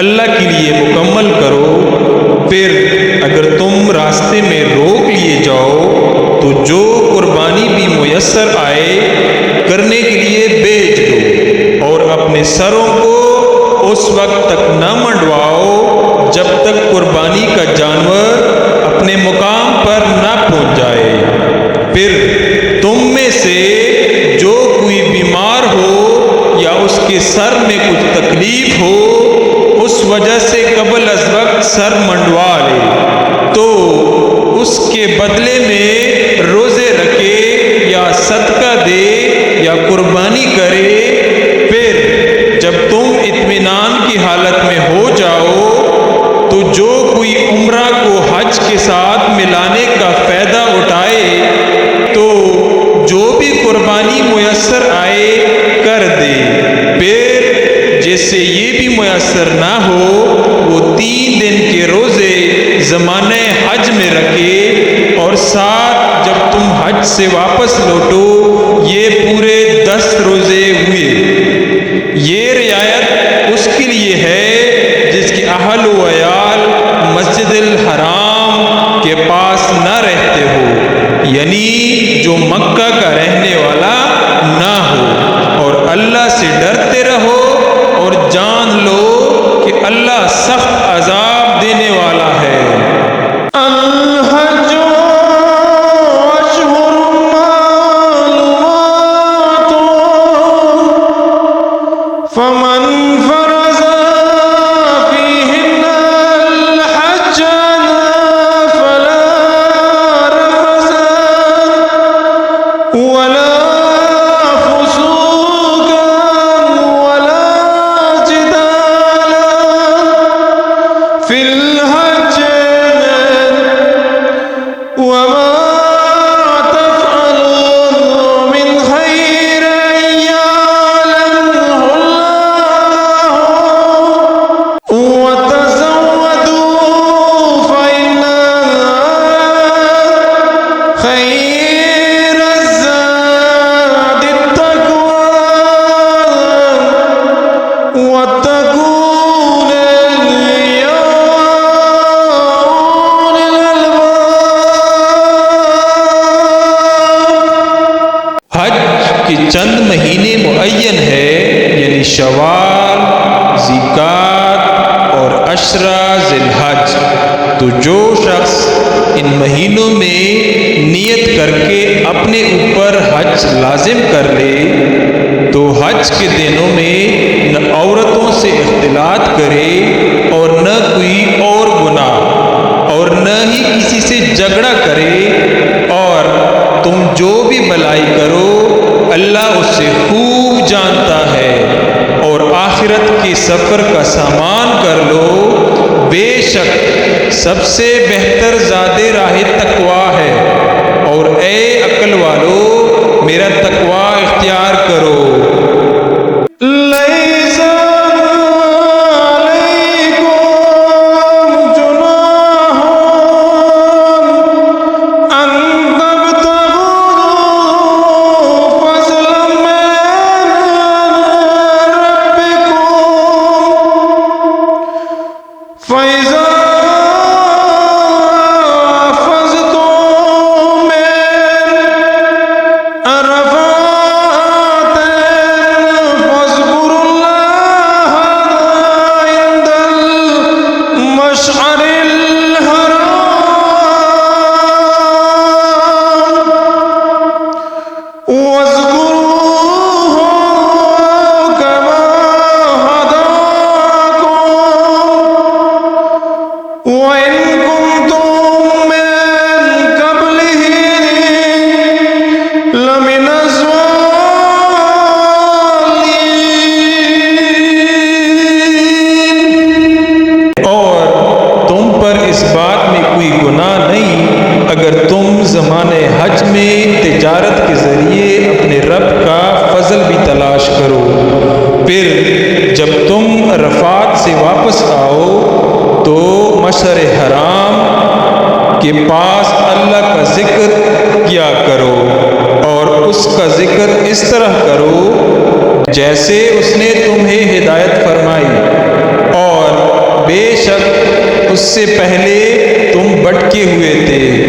अल्लाह के लिए मुकम्मल करो। फिर अगर तुम रास्ते में रोक लिए जाओ तो जो कुर्बानी भी मुयस्सर आए करने के लिए बेच दो, और अपने सरों को उस वक्त तक न मंडवाओ जब तक कुर्बानी का जानवर अपने मुकाम पर न पहुंच जाए। फिर तुम में से जो कोई बीमार हो या उसके सर में कुछ तकलीफ हो, उस वजह से कबल अज़ वक्त सर मंडवा ले तो उसके बदले में रोज़े रखे या सदका दे या कुर्बानी करे। फिर जब तुम इत्मीनान की हालत में हो जाओ तो जो कोई उम्रा को हज के साथ मिलाने का फ़ायदा उठाए तो जो भी कुर्बानी मुयस्सर आए कर दे। फिर जिससे ये भी मुयस्सर ना हो वो 3 दिन के रोज़े ज़माने हज में रखे, और साथ जब तुम हज से वापस लौटो ये पूरे 10 रोज़े हुए। ये रियायत उसके लिए है जिसके अहल व अयाल मस्जिदुल हराम के पास न रहते हो, यानी जो मक्का का रहने वाला ना हो। और अल्लाह से डरते रहो और जान लो कि अल्लाह सख्त अजाब देने वाला है। अल-हज्ज अशहुरुम मालूमात तो जो शख्स इन महीनों में नियत करके अपने ऊपर हज लाजिम कर ले तो हज के दिनों में न औरतों से इख्तिलात करे और न कोई और गुनाह और न ही किसी से झगड़ा करे, और तुम जो भी भलाई करो अल्लाह उसे खूब जानता है। और आखिरत के सफ़र का सामान कर लो, बेशक सबसे बेहतर ज़ादे राह तकवा है। और ए अक्ल वालो मेरा तकवा इख्तियार करो। अगर तुम ज़माने हज में तिजारत के ज़रिए अपने रब का फजल भी तलाश करो, फिर जब तुम अरफात से वापस आओ तो मशअर हराम के पास अल्लाह का ज़िक्र किया करो और उसका ज़िक्र इस तरह करो जैसे उसने तुम्हें हिदायत फरमाई, और बेशक उससे पहले तुम भटके हुए थे।